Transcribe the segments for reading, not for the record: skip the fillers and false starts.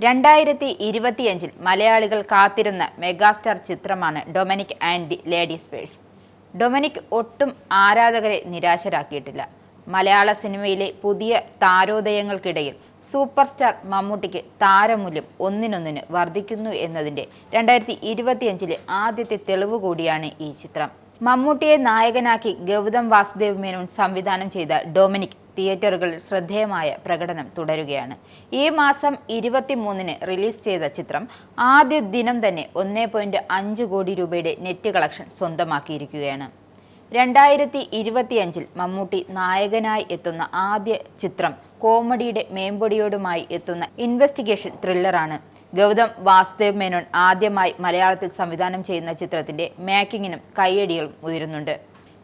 2025 മലയാളികൾ കാത്തിരുന്ന മെഗാസ്റ്റാർ ചിത്രമാണ് Dominic and the ladies purse. Dominic ഒട്ടും ആരാധകരെ നിരാശരാക്കിയിട്ടില്ല. മലയാള സിനിമയിലെ പുതിയ താരോദയങ്ങൾക്കിടയിൽ സൂപ്പർ സ്റ്റാർ മമ്മൂട്ടിക്ക് താരമൂല്യം ഒന്നിനൊന്നിന് വർദ്ധിക്കുന്നു എന്നതിൻ്റെ 2025 ആദ്യത്തെ തെളിവ് കൂടിയാണ് ഈ ചിത്രം. മമ്മൂട്ടിയെ നായകനാക്കി ഗൗതം വാസുദേവ് മേനോൻ സംവിധാനം ചെയ്ത ഡൊമിനിക് തിയേറ്ററുകളിൽ ശ്രദ്ധേയമായ പ്രകടനം തുടരുകയാണ്. ഈ മാസം 23-ന് റിലീസ് ചെയ്ത ചിത്രം ആദ്യ ദിനം തന്നെ 1.5 കോടി രൂപയുടെ നെറ്റ് കളക്ഷൻ സ്വന്തമാക്കിയിരിക്കുകയാണ്. 2025 മമ്മൂട്ടി നായകനായി എത്തുന്ന ആദ്യ ചിത്രം കോമഡിയുടെ മേമ്പൊടിയോടുമായി എത്തുന്ന ഇൻവെസ്റ്റിഗേഷൻ ത്രില്ലറാണ്. ഗൗതം വാസുദേവ് മേനോൻ ആദ്യമായി മലയാളത്തിൽ സംവിധാനം ചെയ്യുന്ന ചിത്രത്തിന്റെ മേക്കിങ്ങിനും കയ്യടികളും ഉയരുന്നുണ്ട്.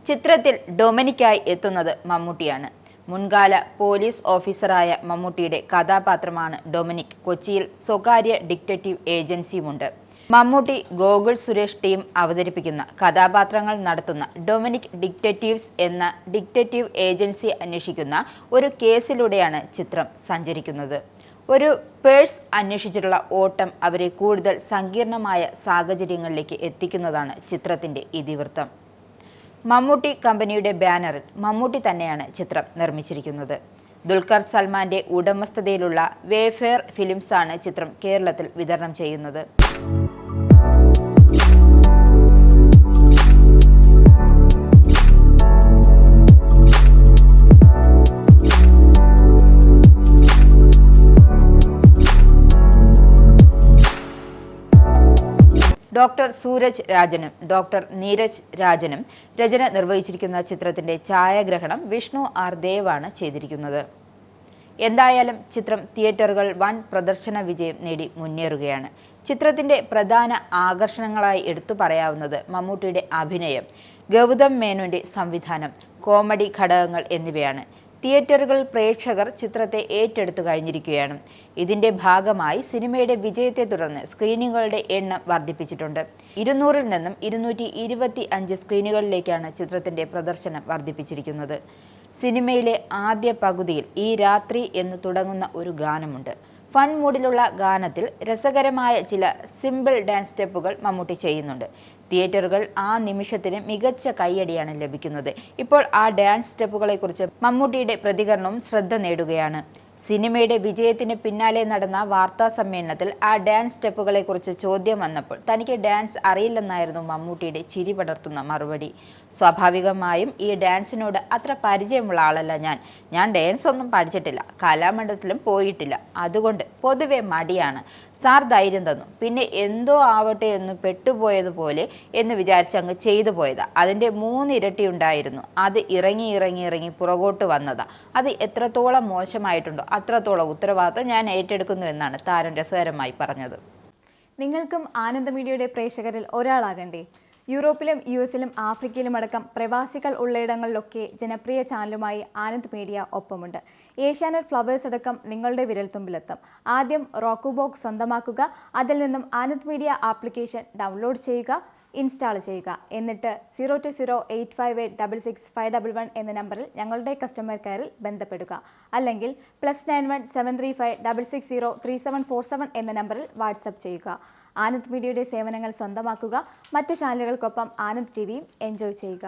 ചിത്രത്തിൽ ഡൊമിനിക്കായി എത്തുന്നത് മമ്മൂട്ടിയാണ്. മുൻകാല പോലീസ് ഓഫീസറായ മമ്മൂട്ടിയുടെ കഥാപാത്രമാണ് ഡൊമിനിക്. കൊച്ചിയിൽ സ്വകാര്യ ഡിറ്റക്റ്റീവ് ഏജൻസിയുമുണ്ട്. മമ്മൂട്ടി ഗോകുൽ സുരേഷ് ടീം അവതരിപ്പിക്കുന്ന കഥാപാത്രങ്ങൾ നടത്തുന്ന ഡൊമിനിക് ഡിറ്റക്റ്റീവ്സ് എന്ന ഡിറ്റക്റ്റീവ് ഏജൻസി അന്വേഷിക്കുന്ന ഒരു കേസിലൂടെയാണ് ചിത്രം സഞ്ചരിക്കുന്നത്. ഒരു പേഴ്സ് അന്വേഷിച്ചിട്ടുള്ള ഓട്ടം അവരെ കൂടുതൽ സങ്കീർണമായ സാഹചര്യങ്ങളിലേക്ക് എത്തിക്കുന്നതാണ് ചിത്രത്തിൻ്റെ ഇതിവൃത്തം. മമ്മൂട്ടി കമ്പനിയുടെ ബാനറിൽ മമ്മൂട്ടി തന്നെയാണ് ചിത്രം നിർമ്മിച്ചിരിക്കുന്നത്. ദുൽഖർ സൽമാന്റെ ഉടമസ്ഥതയിലുള്ള വേഫെയർ ഫിലിംസാണ് ചിത്രം കേരളത്തിൽ വിതരണം ചെയ്യുന്നത്. ഡോക്ടർ സൂരജ് രാജനും ഡോക്ടർ നീരജ് രാജനും രചന നിർവഹിച്ചിരിക്കുന്ന ചിത്രത്തിന്റെ ഛായാഗ്രഹണം വിഷ്ണു ആർ ദേവാണ് ചെയ്തിരിക്കുന്നത്. എന്തായാലും ചിത്രം തിയേറ്ററുകൾ വൻ പ്രദർശന വിജയം നേടി മുന്നേറുകയാണ്. ചിത്രത്തിന്റെ പ്രധാന ആകർഷണങ്ങളായി എടുത്തു പറയാവുന്നത് മമ്മൂട്ടിയുടെ അഭിനയം, ഗൗതം മേനോന്റെ സംവിധാനം, കോമഡി ഘടകങ്ങൾ എന്നിവയാണ്. തിയേറ്ററുകളിൽ പ്രേക്ഷകർ ചിത്രത്തെ ഏറ്റെടുത്തു കഴിഞ്ഞിരിക്കുകയാണ്. ഇതിന്റെ ഭാഗമായി സിനിമയുടെ വിജയത്തെ തുടർന്ന് സ്ക്രീനുകളുടെ എണ്ണം വർദ്ധിപ്പിച്ചിട്ടുണ്ട്. 200-ൽ നിന്നും 225 സ്ക്രീനുകളിലേക്കാണ് ചിത്രത്തിന്റെ പ്രദർശനം വർദ്ധിപ്പിച്ചിരിക്കുന്നത്. സിനിമയിലെ ആദ്യ പകുതിയിൽ ഈ രാത്രി എന്ന് തുടങ്ങുന്ന ഒരു ഗാനമുണ്ട്. ഫൺ മൂഡിലുള്ള ഗാനത്തിൽ രസകരമായ ചില സിമ്പിൾ ഡാൻസ് സ്റ്റെപ്പുകൾ മമ്മൂട്ടി ചെയ്യുന്നുണ്ട്. തിയേറ്ററുകൾ ആ നിമിഷത്തിന് മികച്ച കയ്യടിയാണ് ലഭിക്കുന്നത്. ഇപ്പോൾ ആ ഡാൻസ് സ്റ്റെപ്പുകളെക്കുറിച്ച് മമ്മൂട്ടിയുടെ പ്രതികരണവും ശ്രദ്ധ നേടുകയാണ്. സിനിമയുടെ വിജയത്തിന് പിന്നാലെ നടന്ന വാർത്താ സമ്മേളനത്തിൽ ആ ഡാൻസ് സ്റ്റെപ്പുകളെക്കുറിച്ച് ചോദ്യം വന്നപ്പോൾ തനിക്ക് ഡാൻസ് അറിയില്ലെന്നായിരുന്നു മമ്മൂട്ടിയുടെ ചിരി പടർത്തുന്ന മറുപടി. സ്വാഭാവികമായും ഈ ഡാൻസിനോട് അത്ര പരിചയമുള്ള ആളല്ല ഞാൻ ഡാൻസ് ഒന്നും പഠിച്ചിട്ടില്ല, കലാമണ്ഡലത്തിലും പോയിട്ടില്ല, അതുകൊണ്ട് പൊതുവെ മടിയാണ്. സാർ ധൈര്യം തന്നു, പിന്നെ എന്തോ ആവട്ടെ എന്ന് പെട്ടുപോയതുപോലെ എന്ന് വിചാരിച്ച് അങ്ങ് ചെയ്തു പോയതാ. അതിൻ്റെ 3 ഇരട്ടി ഉണ്ടായിരുന്നു. അത് ഇറങ്ങി പുറകോട്ട് വന്നതാ. അത് എത്രത്തോളം മോശമായിട്ടുണ്ടോ അത്രത്തോളം ഉത്തരവാദിത്തം ഞാൻ ഏറ്റെടുക്കുന്നു എന്നാണ് താരം രസകരമായി പറഞ്ഞത്. നിങ്ങൾക്കും ആനന്ദ മീഡിയയുടെ പ്രേക്ഷകരിൽ ഒരാളാകണ്ടേ? യൂറോപ്പിലും US-ലും ആഫ്രിക്കയിലും അടക്കം പ്രവാസികൾ ഉള്ളയിടങ്ങളിലൊക്കെ ജനപ്രിയ ചാനലുമായി ആനന്ദ് മീഡിയ ഒപ്പമുണ്ട്. ഏഷ്യാനെറ്റ് ഫ്ലവേഴ്സ് അടക്കം നിങ്ങളുടെ വിരൽത്തുമ്പിലെത്തും. ആദ്യം റോക്കു ബോക്സ് സ്വന്തമാക്കുക. അതിൽ നിന്നും ആനന്ദ് മീഡിയ ആപ്ലിക്കേഷൻ ഡൗൺലോഡ് ചെയ്യുക, ഇൻസ്റ്റാൾ ചെയ്യുക. എന്നിട്ട് 02085866511 എന്ന നമ്പറിൽ ഞങ്ങളുടെ കസ്റ്റമർ കെയറിൽ ബന്ധപ്പെടുക. അല്ലെങ്കിൽ +91 735 660 3747 എന്ന നമ്പറിൽ വാട്സപ്പ് ചെയ്യുക. ആനന്ദ് മീഡിയയുടെ സേവനങ്ങൾ സ്വന്തമാക്കുക. മറ്റു ചാനലുകൾക്കൊപ്പം ആനന്ദ് TVയും എൻജോയ് ചെയ്യുക.